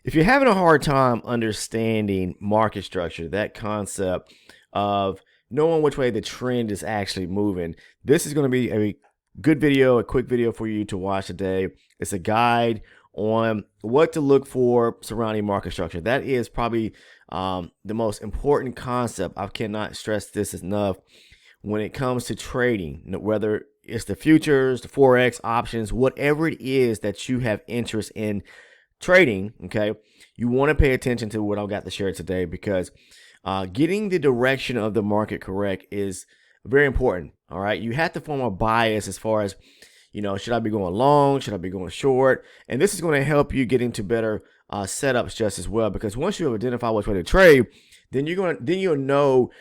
If you're having a hard time understanding market structure, that concept of knowing which way the trend is actually moving, this is going to be a good video, a quick video for you to watch today. It's a guide on what to look for surrounding market structure. That is probably the most important concept. I cannot stress this enough when it comes to trading, whether it's the futures, the Forex, options, whatever it is that you have interest in trading, okay, you want to pay attention to what I've got to share today, because getting the direction of the market correct is very important. All right, you have to form a bias as far as, should I be going long, should I be going short, and this is going to help you get into better setups just as well, because once you have identified which way to trade, then you'll know,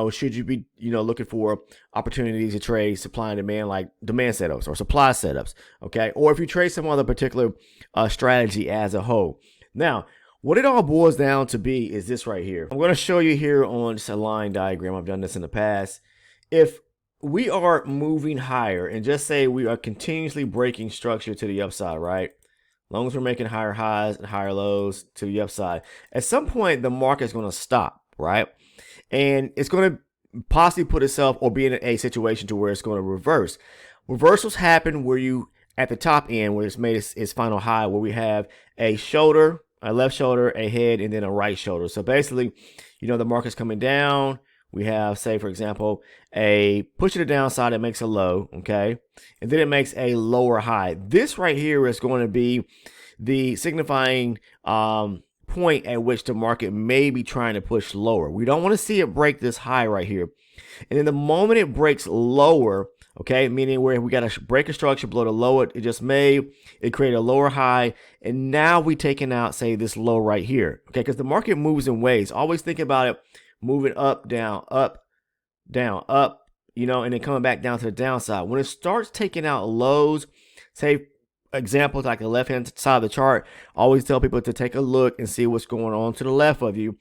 should you be, looking for opportunities to trade supply and demand, like demand setups or supply setups, okay? Or if you trade some other particular strategy as a whole. Now, what it all boils down to be is this right here. I'm going to show you here on just a line diagram. I've done this in the past. If we are moving higher, and just say we are continuously breaking structure to the upside, right? As long as we're making higher highs and higher lows to the upside, at some point the market is going to stop, right? And it's going to possibly put itself or be in a situation to where it's going to reverse. Reversals happen where you, at the top end, where it's made its final high, where we have a shoulder, a left shoulder, a head, and then a right shoulder. So basically, the market's coming down. We have, say, for example, a push to the downside that makes a low, okay? And then it makes a lower high. This right here is going to be the signifying point at which the market may be trying to push lower. We don't want to see it break this high right here. And then the moment it breaks lower, okay, meaning where we got to break a structure below the low it just made, it created a lower high, and now we taking out, say, this low right here, okay? Because the market moves in waves. Always think about it moving up, down, up, and then coming back down to the downside. When it starts taking out lows, say, examples like the left-hand side of the chart, I always tell people to take a look and see what's going on to the left of you.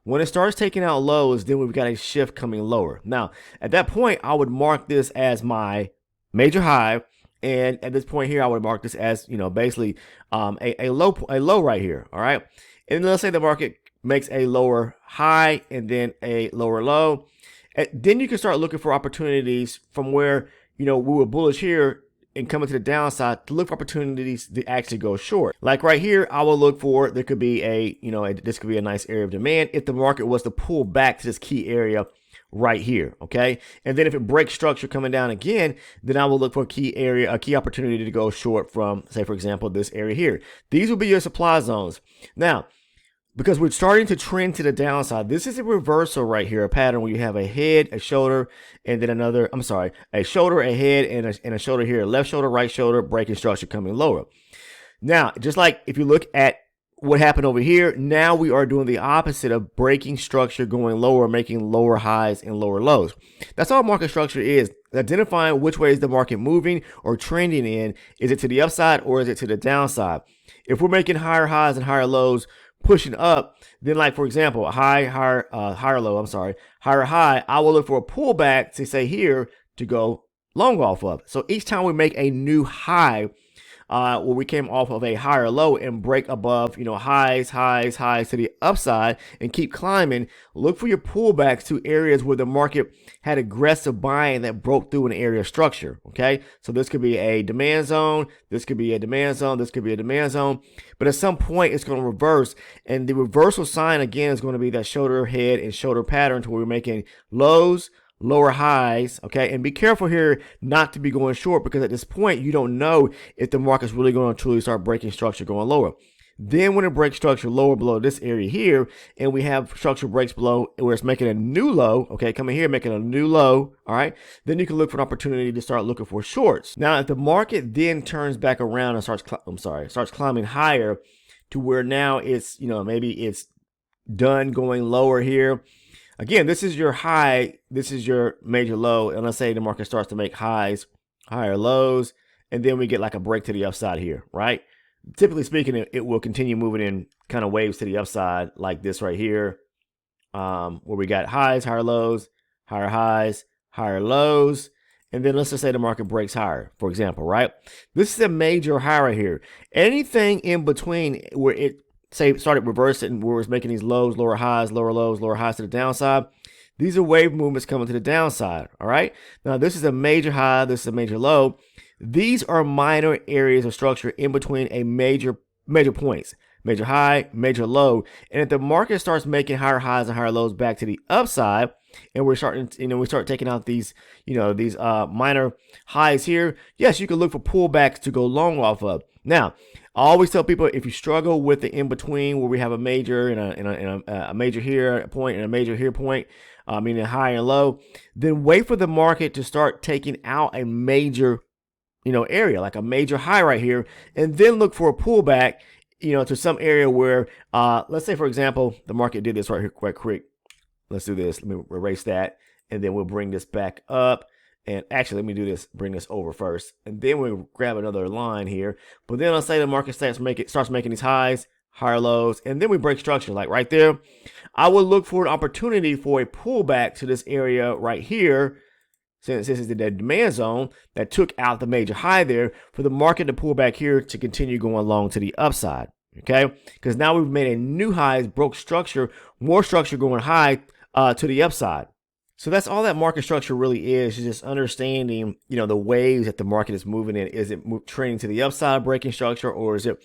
When it starts taking out lows, then we've got a shift coming lower. Now, at that point, I would mark this as my major high, and at this point here, I would mark this as, basically a low right here, all right? And let's say the market makes a lower high and then a lower low. And then you can start looking for opportunities from where, we were bullish here and coming to the downside to look for opportunities to actually go short. Like right here, I will look for, there could be this could be a nice area of demand if the market was to pull back to this key area right here, okay? And then if it breaks structure coming down again, then I will look for a key opportunity to go short from, say, for example, this area here. These will be your supply zones. Now, because we're starting to trend to the downside, this is a reversal right here, a pattern where you have a head, a shoulder, and then a shoulder, a head, and a shoulder here, left shoulder, right shoulder, breaking structure coming lower. Now, just like if you look at what happened over here, now we are doing the opposite of breaking structure, going lower, making lower highs and lower lows. That's all market structure is, identifying which way is the market moving or trending in. Is it to the upside or is it to the downside? If we're making higher highs and higher lows, pushing up, then, like, for example, a higher high, I will look for a pullback to, say, here to go long off of. So each time we make a new high, where we came off of a higher low and break above, highs to the upside and keep climbing, look for your pullbacks to areas where the market had aggressive buying that broke through an area of structure, okay? So this could be a demand zone, this could be a demand zone, this could be a demand zone, but at some point it's going to reverse, and the reversal sign again is going to be that shoulder, head, and shoulder pattern to where we're making lows, lower highs, okay? And be careful here not to be going short, because at this point you don't know if the market's really going to truly start breaking structure going lower. Then when it breaks structure lower below this area here, and we have structure breaks below where it's making a new low, okay, coming here making a new low, all right, then you can look for an opportunity to start looking for shorts. Now, if the market then turns back around and starts climbing higher to where now it's, maybe it's done going lower here. Again, this is your high, this is your major low, and let's say the market starts to make highs, higher lows, and then we get like a break to the upside here, right? Typically speaking, it will continue moving in kind of waves to the upside like this right here, where we got highs, higher lows, higher highs, higher lows, and then let's just say the market breaks higher, for example, right? This is a major high right here. Anything in between where it say started reversing where it's making these lows, lower highs, lower lows, lower highs to the downside, these are wave movements coming to the downside. All right. Now this is a major high. This is a major low. These are minor areas of structure in between a major points, major high, major low. And if the market starts making higher highs and higher lows back to the upside, and we're starting, we start taking out these, these minor highs here, yes, you can look for pullbacks to go long off of. Now, I always tell people, if you struggle with the in between where we have a major and a major here point and a major here point, meaning high and low, then wait for the market to start taking out a major, area like a major high right here, and then look for a pullback, to some area where, let's say for example, the market did this right here quite quick. Let's do this. Let me erase that, and then we'll bring this back up. And actually, let me do this. Bring this over first, and then we'll grab another line here. But then let's say the market starts making these highs, higher lows, and then we break structure like right there. I will look for an opportunity for a pullback to this area right here, since this is the demand zone that took out the major high there, for the market to pull back here to continue going long to the upside. Okay, because now we've made a new high, broke structure, more structure going high to the upside. So that's all that market structure really is just understanding, the waves that the market is moving in. Is it trending to the upside, breaking structure, or is it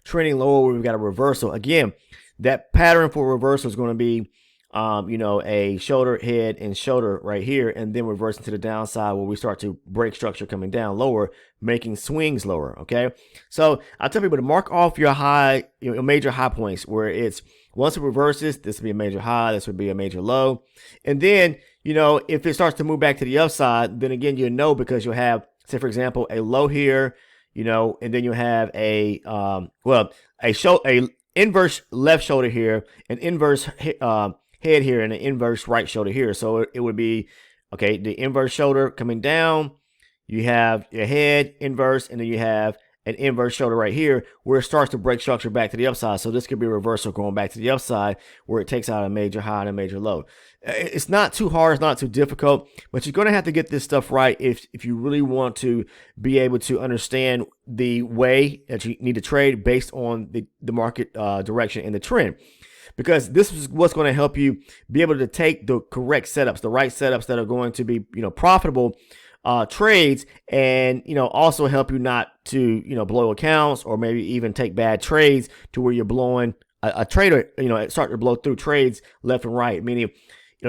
trending lower where we've got a reversal? Again, that pattern for reversal is going to be, a shoulder, head, and shoulder right here, and then reversing to the downside where we start to break structure coming down lower, making swings lower. Okay, so I tell people to mark off your high, major high points where it's once it reverses, this would be a major high, this would be a major low, and then if it starts to move back to the upside, then again because you'll have, say for example, a low here, and then you'll have a inverse left shoulder here, an inverse head here, and an inverse right shoulder here. So it would be, okay, the inverse shoulder coming down, you have your head inverse, and then you have an inverse shoulder right here where it starts to break structure back to the upside. So this could be a reversal going back to the upside where it takes out a major high and a major low. It's not too hard, it's not too difficult, but you're going to have to get this stuff right if you really want to be able to understand the way that you need to trade based on the market direction and the trend. Because this is what's going to help you be able to take the correct setups, the right setups that are going to be, profitable trades, and, also help you not to, blow accounts or maybe even take bad trades to where you're blowing a trader, start to blow through trades left and right, meaning,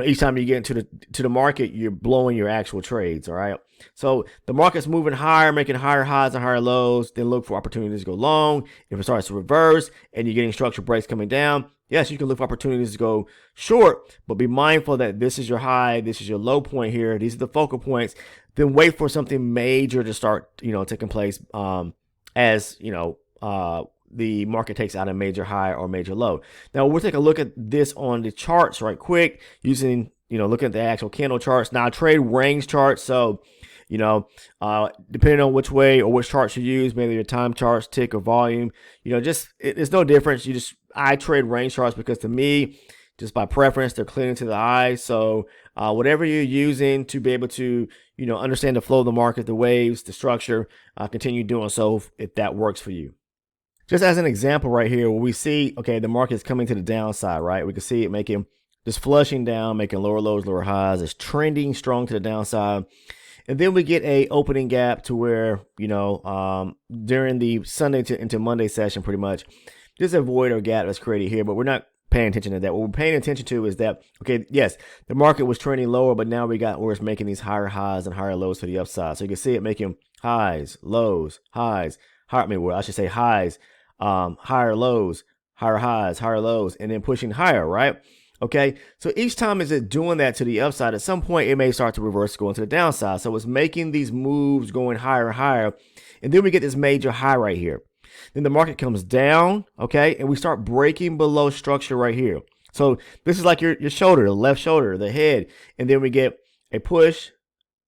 each time you get into the market, you're blowing your actual trades. All right. So the market's moving higher, making higher highs and higher lows. Then look for opportunities to go long. If it starts to reverse and you're getting structural breaks coming down, yes, you can look for opportunities to go short, but be mindful that this is your high, this is your low point here. These are the focal points. Then wait for something major to start, taking place as the market takes out a major high or major low. Now we'll take a look at this on the charts right quick using, looking at the actual candle charts. Now I trade range charts. So, depending on which way or which charts you use, maybe your time charts, tick or volume, it's no difference. I trade range charts because to me, just by preference, they're clean to the eye. So whatever you're using to be able to, understand the flow of the market, the waves, the structure, continue doing so if that works for you. Just as an example right here, where we see, okay, the market is coming to the downside, right? We can see it making, just flushing down, making lower lows, lower highs. It's trending strong to the downside. And then we get a opening gap to where, during the Sunday into Monday session, pretty much, there's a void or gap that's created here, but we're not paying attention to that. What we're paying attention to is that, okay, yes, the market was trending lower, but now we got where it's making these higher highs and higher lows to the upside. So you can see it making highs, lows, highs, highs, higher lows, higher highs, higher lows, and then pushing higher, right? Okay, so each time is it doing that to the upside, at some point it may start to reverse going to the downside. So it's making these moves going higher and higher, and then we get this major high right here. Then the market comes down, okay, and we start breaking below structure right here. So this is like your shoulder, the left shoulder, the head, and then we get a push,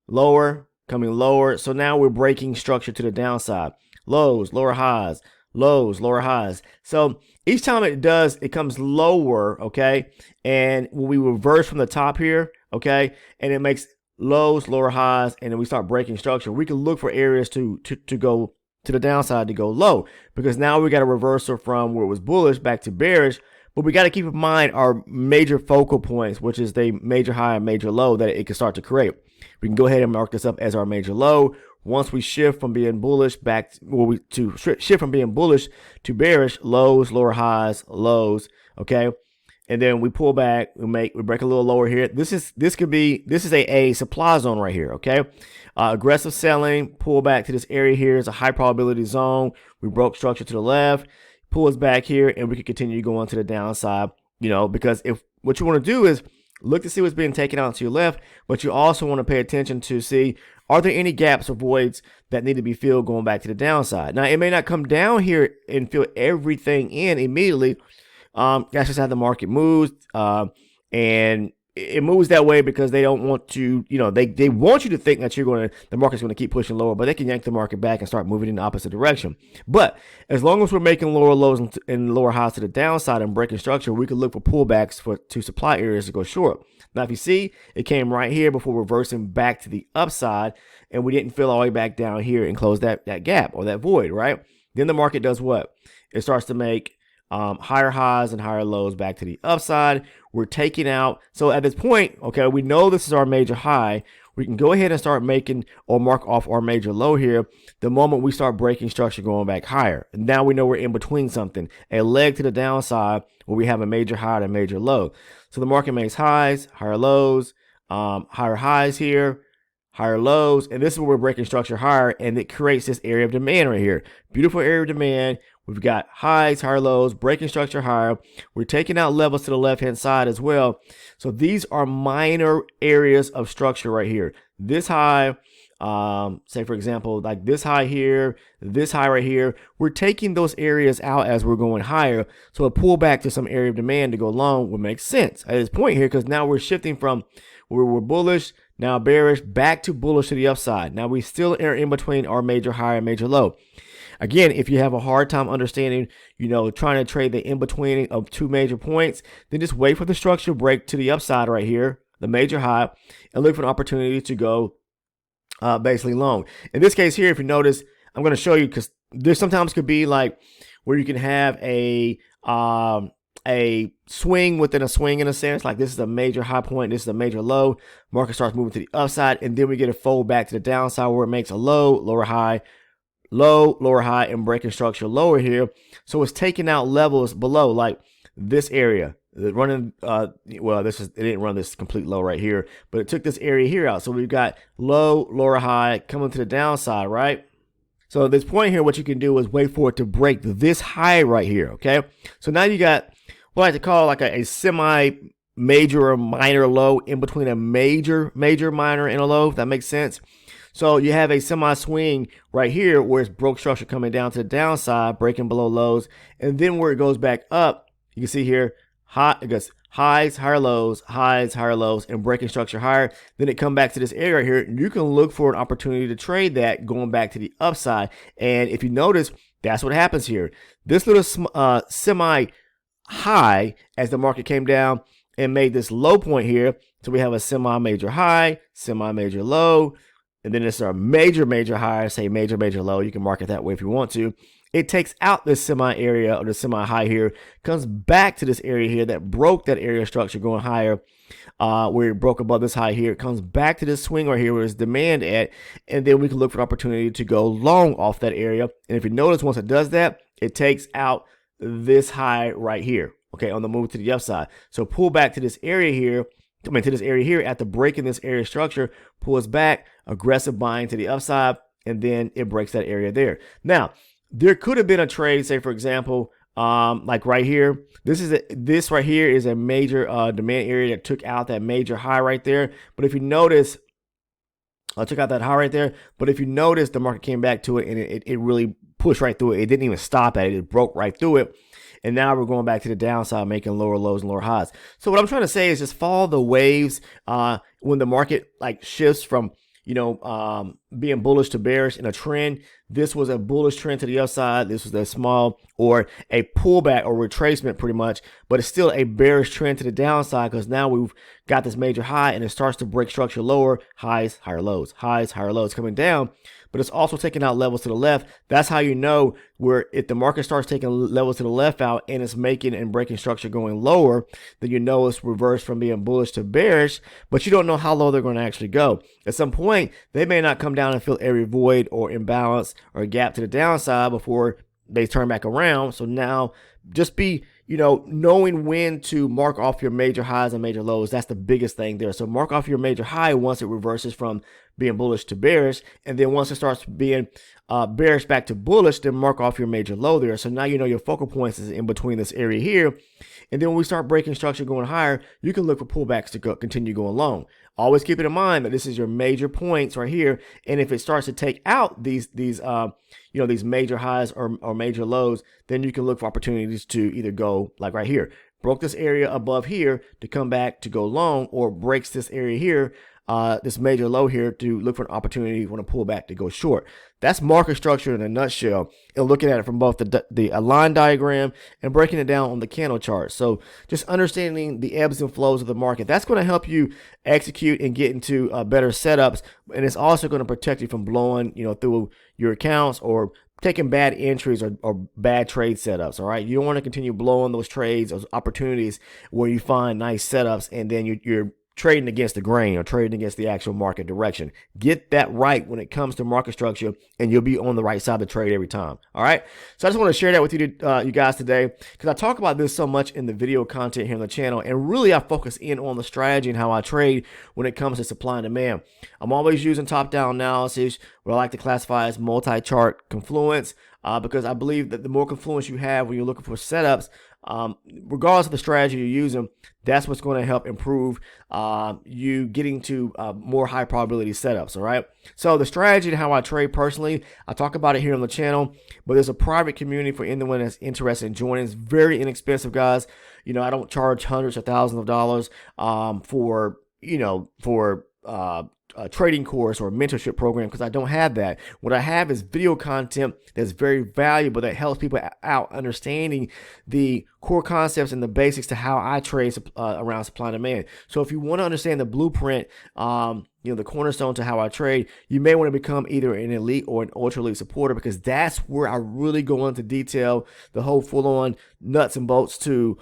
lower, coming lower. So now we're breaking structure to the downside. Lows, lower highs, lows, lower highs. So each time it does, it comes lower, okay? And when we reverse from the top here, okay, and it makes lows, lower highs, and then we start breaking structure, we can look for areas to go to the downside to go low, because now we got a reversal from where it was bullish back to bearish. But we got to keep in mind our major focal points, which is the major high and major low that it can start to create. We can go ahead and mark this up as our major low. Once we shift from being bullish back to shift from being bullish to bearish, lows, lower highs, lows, okay? And then we pull back, we break a little lower here. This is a supply zone right here, okay? Aggressive selling, pull back to this area here is a high probability zone. We broke structure to the left, pull us back here, and we can continue going to the downside, because if what you want to do is look to see what's being taken out to your left, but you also want to pay attention to see, are there any gaps or voids that need to be filled going back to the downside? Now, it may not come down here and fill everything in immediately. That's just how the market moves, and it moves that way because they don't want to, they want you to think that the market's going to keep pushing lower, but they can yank the market back and start moving in the opposite direction. But as long as we're making lower lows and lower highs to the downside and breaking structure, we can look for pullbacks to supply areas to go short. Now, if you see, it came right here before reversing back to the upside, and we didn't fill all the way back down here and close that gap or that void, right? Then the market does what? It starts to make higher highs and higher lows back to the upside. We're taking out. So at this point, okay, we know this is our major high. We can go ahead and start making or mark off our major low here the moment we start breaking structure going back higher. And now we know we're in between something, a leg to the downside where we have a major high and a major low. So the market makes highs, higher lows, higher highs here, higher lows, and this is where we're breaking structure higher, and it creates this area of demand right here. Beautiful area of demand. We've got highs, higher lows, breaking structure higher. We're taking out levels to the left-hand side as well. So these are minor areas of structure right here. This high, say for example, like this high here, this high right here, we're taking those areas out as we're going higher. So a pullback to some area of demand to go long would make sense at this point here, because now we're shifting from where we're bullish, now bearish, back to bullish to the upside. Now we still are in between our major high and major low. Again, if you have a hard time understanding, trying to trade the in-between of two major points, then just wait for the structure break to the upside right here, the major high, and look for an opportunity to go basically long. In this case here, if you notice, I'm going to show you, because there sometimes could be like where you can have a swing within a swing in a sense. Like this is a major high point, this is a major low. Market starts moving to the upside, and then we get a fold back to the downside where it makes a low, lower high, low, lower high, and breaking structure lower here. So it's taking out levels below, like this area. Running, it didn't run this complete low right here, but it took this area here out. So we've got low, lower high coming to the downside, right? So at this point here, what you can do is wait for it to break this high right here, okay? So now you got what I like to call like a semi-major or minor low in between a major, minor, and a low, if that makes sense. So you have a semi-swing right here where it's broke structure coming down to the downside, breaking below lows, and then where it goes back up, you can see here, it goes highs, higher lows, and breaking structure higher. Then it come back to this area right here, and you can look for an opportunity to trade that going back to the upside. And if you notice, that's what happens here. This little semi-high as the market came down and made this low point here. So we have a semi-major high, semi-major low, and then it's our major high, say major low. You can mark it that way if you want to. It takes out this semi area or the semi high here, comes back to this area here that broke that area structure going higher, where it broke above this high here. It comes back to this swing right here where there's demand at, and then we can look for an opportunity to go long off that area. And if you notice, once it does that, it takes out this high right here, okay, on the move to the upside. So pull back to this area here. Come into this area here after breaking this area structure, pulls back, aggressive buying to the upside, and then it breaks that area there. Now, there could have been a trade, say for example, like right here. This right here is a major demand area that took out that major high right there. But if you notice, I took out that high right there. But if you notice, the market came back to it and it really pushed right through it. It didn't even stop at it. It broke right through it. And now we're going back to the downside, making lower lows and lower highs. So what I'm trying to say is just follow the waves when the market like shifts from, being bullish to bearish in a trend. This was a bullish trend to the upside. This was a small or a pullback or retracement pretty much, but it's still a bearish trend to the downside because now we've got this major high and it starts to break structure lower, highs, higher lows, highs, higher lows coming down. But it's also taking out levels to the left. That's how you know where if the market starts taking levels to the left out and it's making and breaking structure going lower, then you know it's reversed from being bullish to bearish, but you don't know how low they're going to actually go. At some point, they may not come down and fill every void or imbalance or gap to the downside before they turn back around. So now just be, knowing when to mark off your major highs and major lows. That's the biggest thing there. So mark off your major high once it reverses from being bullish to bearish. And then once it starts being bearish back to bullish, then mark off your major low there. So now you know your focal points is in between this area here. And then when we start breaking structure going higher, you can look for pullbacks to continue going long. Always keep it in mind that this is your major points right here. And if it starts to take out these major highs or major lows, then you can look for opportunities to either go like right here, broke this area above here to come back to go long, or breaks this area here, this major low here, to look for an opportunity when to pull back to go short. That's market structure in a nutshell, and looking at it from both the line diagram and breaking it down on the candle chart. So just understanding the ebbs and flows of the market, that's going to help you execute and get into better setups, and it's also going to protect you from blowing through your accounts or taking bad entries or bad trade setups. All right, you don't want to continue blowing those trades, those opportunities where you find nice setups and then you're trading against the grain or trading against the actual market direction. Get that right when it comes to market structure, and you'll be on the right side of the trade every time. All right. So I just want to share that with you guys today, because I talk about this so much in the video content here on the channel, and really I focus in on the strategy and how I trade when it comes to supply and demand. I'm always using top-down analysis, what I like to classify as multi-chart confluence, because I believe that the more confluence you have when you're looking for setups, regardless of the strategy you're using, that's what's going to help improve you getting to more high probability setups. All right. So the strategy and how I trade personally, I talk about it here on the channel, but there's a private community for anyone that's interested in joining. It's very inexpensive, guys. I don't charge hundreds or thousands of dollars for a trading course or a mentorship program, because I don't have that. What I have is video content that's very valuable, that helps people out understanding the core concepts and the basics to how I trade around supply and demand. So if you want to understand the blueprint, the cornerstone to how I trade, you may want to become either an elite or an ultra elite supporter, because that's where I really go into detail, the whole full on nuts and bolts to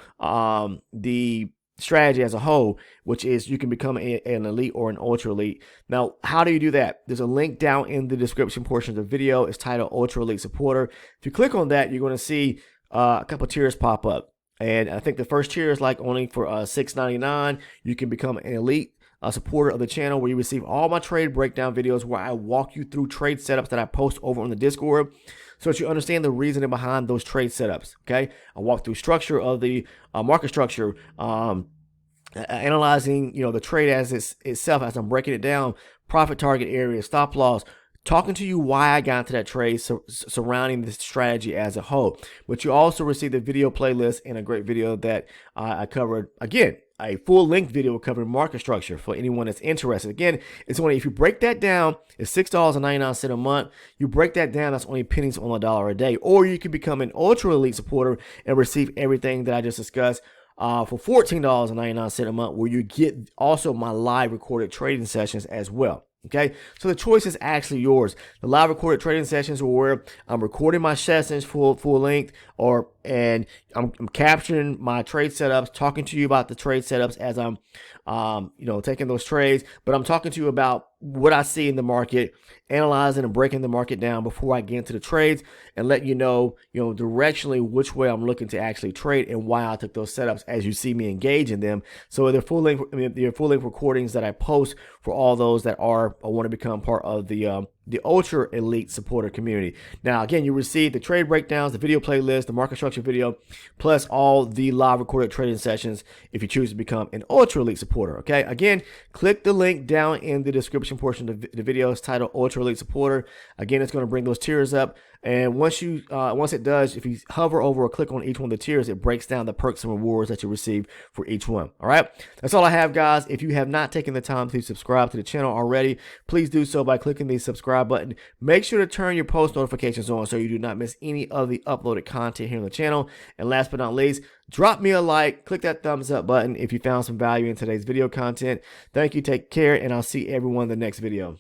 the strategy as a whole, which is you can become an elite or an ultra elite. Now, how do you do that? There's a link down in the description portion of the video. It's titled Ultra Elite Supporter. If you click on that, you're going to see a couple of tiers pop up, and I think the first tier is like only for $6.99. You can become an elite supporter of the channel, where you receive all my trade breakdown videos, where I walk you through trade setups that I post over on the Discord, so that you understand the reasoning behind those trade setups. Okay, I walk through structure of the market structure, analyzing the trade as itself as I'm breaking it down, profit target area, stop loss, talking to you why I got into that trade, surrounding this strategy as a whole. But you also receive the video playlist and a great video that I covered, again, a full-length video covering market structure for anyone that's interested. Again, it's only, if you break that down, it's $6.99 a month. You break that down, that's only pennies on the dollar a day. Or you can become an ultra elite supporter and receive everything that I just discussed for $14.99 a month, where you get also my live recorded trading sessions as well. Okay, so the choice is actually yours. The live recorded trading sessions are where I'm recording my sessions full length, and I'm capturing my trade setups, talking to you about the trade setups as I'm taking those trades, but I'm talking to you about what I see in the market, analyzing and breaking the market down before I get into the trades, and let you know directionally which way I'm looking to actually trade and why I took those setups as you see me engage in them. So they're full length recordings that I post for all those that are or want to become part of the ultra elite supporter community. Now, again, you receive the trade breakdowns, the video playlist, the market structure video, plus all the live recorded trading sessions if you choose to become an ultra elite supporter. Okay, again, click the link down in the description portion of the video. It's titled Ultra Elite Supporter. Again, it's going to bring those tiers up. And once it does, if you hover over or click on each one of the tiers, it breaks down the perks and rewards that you receive for each one. All right, that's all I have, guys. If you have not taken the time to subscribe to the channel already, please do so by clicking the subscribe button. Make sure to turn your post notifications on so you do not miss any of the uploaded content here on the channel. And last but not least, drop me a like, click that thumbs up button if you found some value in today's video content. Thank you, take care, and I'll see everyone in the next video.